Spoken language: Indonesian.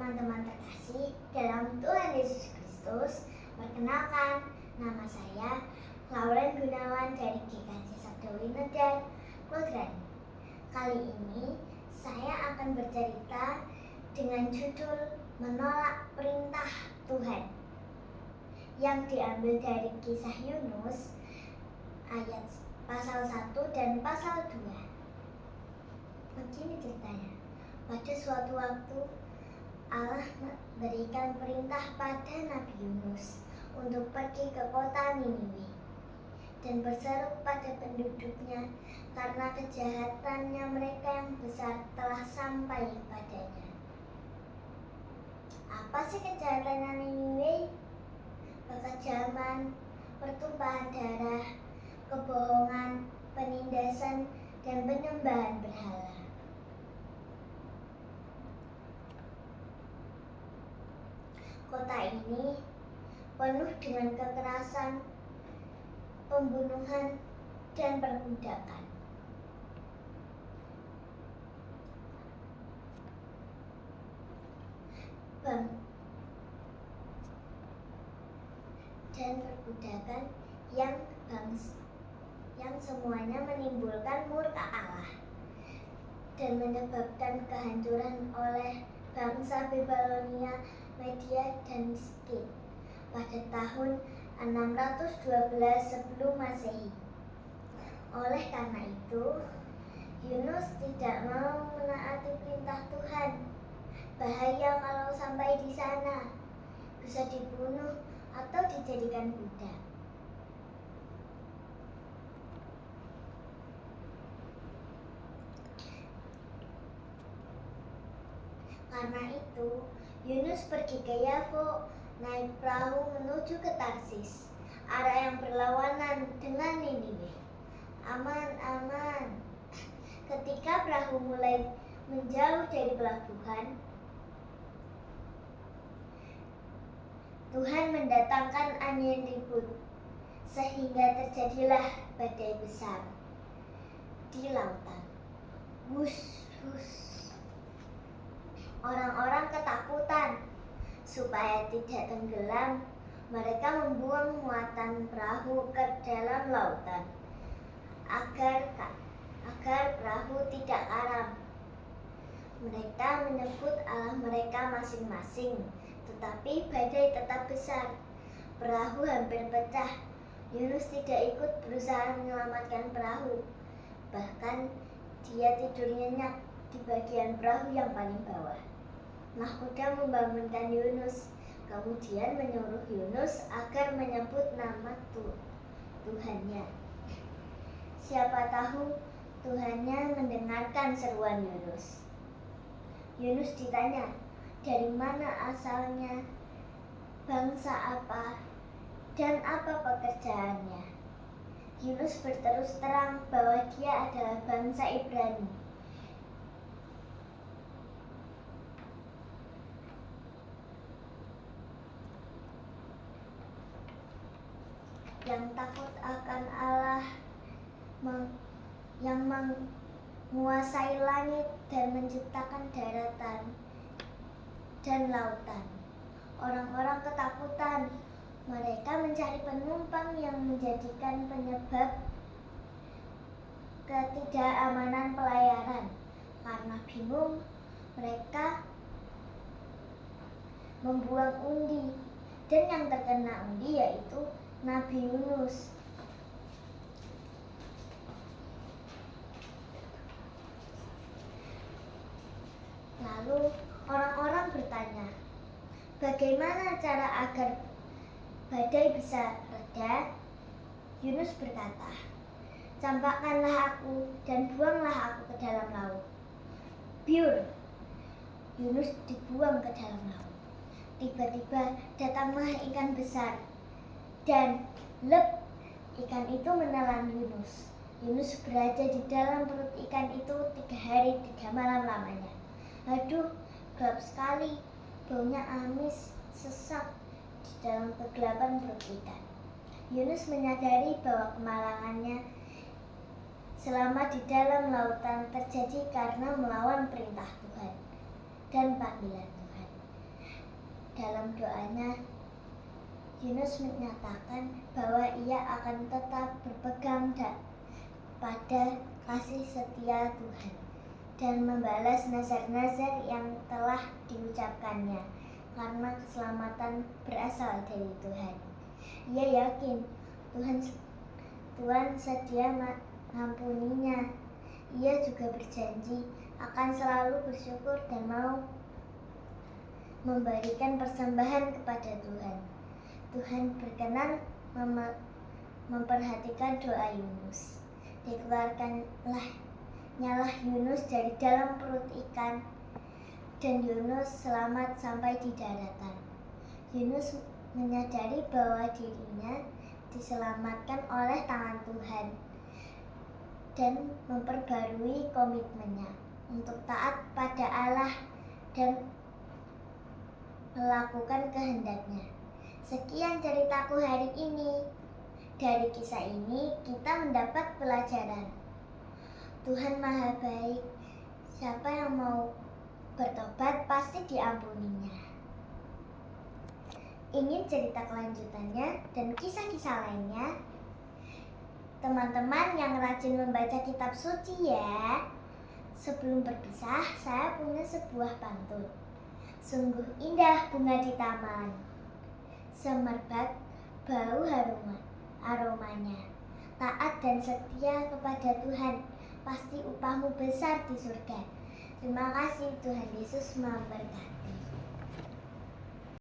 teman-teman terkasih dalam Tuhan Yesus Kristus. Perkenalkan, nama saya Lauren Gunawan dari GKJ Sabdawina dan Kodran. Kali ini saya akan bercerita dengan judul Menolak Perintah Tuhan, yang diambil dari kisah Yunus ayat pasal 1 dan pasal 2. Begini ceritanya. Pada suatu waktu Allah memberikan perintah pada Nabi Yunus untuk pergi ke kota Niniwe dan berseru pada penduduknya karena kejahatannya mereka yang besar telah sampai padanya. Apa sih kejahatannya Niniwe? Kekejaman, pertumpahan darah, kebohongan, penindasan, dan penyembahan berhala. Kota ini penuh dengan kekerasan, pembunuhan, dan perbudakan. Dan perbudakan yang semuanya menimbulkan murka Allah dan menyebabkan kehancuran oleh bangsa Babilonia, Media, dan Mesir pada tahun 612 sebelum Masehi. Oleh karena itu, Yunus tidak mau menaati perintah Tuhan. Bahaya kalau sampai di sana, bisa dibunuh atau dijadikan budak. Karena itu, Yunus pergi ke Yafo, naik perahu menuju ke Tarsis, arah yang berlawanan dengan Niniwe. Aman. Ketika perahu mulai menjauh dari pelabuhan, Tuhan mendatangkan angin ribut, sehingga terjadilah badai besar di lautan. Wush. Orang-orang ketakutan. Supaya tidak tenggelam, mereka membuang muatan perahu ke dalam lautan agar perahu tidak karam. Mereka menyebut Allah mereka masing-masing, tetapi badai tetap besar. Perahu hampir pecah. Yunus tidak ikut berusaha menyelamatkan perahu. Bahkan dia tidur nyenyak di bagian perahu yang paling bawah. Nahkoda membangunkan Yunus, kemudian menyuruh Yunus agar menyebut nama Tuhannya. Siapa tahu Tuhannya mendengarkan seruan Yunus. Yunus ditanya, dari mana asalnya, bangsa apa, dan apa pekerjaannya. Yunus berterus terang bahwa dia adalah bangsa Ibrani. Yang takut akan Allah, yang menguasai langit dan menciptakan daratan dan lautan. Orang-orang ketakutan. Mereka mencari penumpang yang menjadikan penyebab ketidakamanan pelayaran. Karena bingung, mereka membuang undi, dan yang terkena undi yaitu Nabi Yunus. Lalu orang-orang bertanya, bagaimana cara agar badai bisa reda? Yunus berkata, campakkanlah aku dan buanglah aku ke dalam laut. Biur, Yunus dibuang ke dalam laut. Tiba-tiba datanglah ikan besar, dan ikan itu menelan Yunus. Yunus berada di dalam perut ikan itu 3 hari 3 malam lamanya. Aduh, gelap sekali, baunya amis, sesak di dalam kegelapan perut ikan. Yunus menyadari bahwa kemalangannya selama di dalam lautan terjadi karena melawan perintah Tuhan dan panggilan Tuhan. Dalam doanya, Yunus menyatakan bahwa ia akan tetap berpegang pada kasih setia Tuhan dan membalas nazar-nazar yang telah diucapkannya, karena keselamatan berasal dari Tuhan. Ia yakin Tuhan sedia mengampuninya. Ia juga berjanji akan selalu bersyukur dan mau memberikan persembahan kepada Tuhan. Tuhan berkenan memperhatikan doa Yunus. Dikeluarkanlah nyalah Yunus dari dalam perut ikan, dan Yunus selamat sampai di daratan. Yunus menyadari bahwa dirinya diselamatkan oleh tangan Tuhan dan memperbarui komitmennya untuk taat pada Allah dan melakukan kehendaknya. Sekian ceritaku hari ini. Dari kisah ini kita mendapat pelajaran. Tuhan Maha Baik. Siapa yang mau bertobat pasti diampuninya. Ingin cerita kelanjutannya dan kisah-kisah lainnya? Teman-teman yang rajin membaca kitab suci ya. Sebelum berpisah, saya punya sebuah pantun. Sungguh indah bunga di taman, semerbak bau aromanya. Taat dan setia kepada Tuhan, pasti upahmu besar di surga. Terima kasih, Tuhan Yesus memberkati.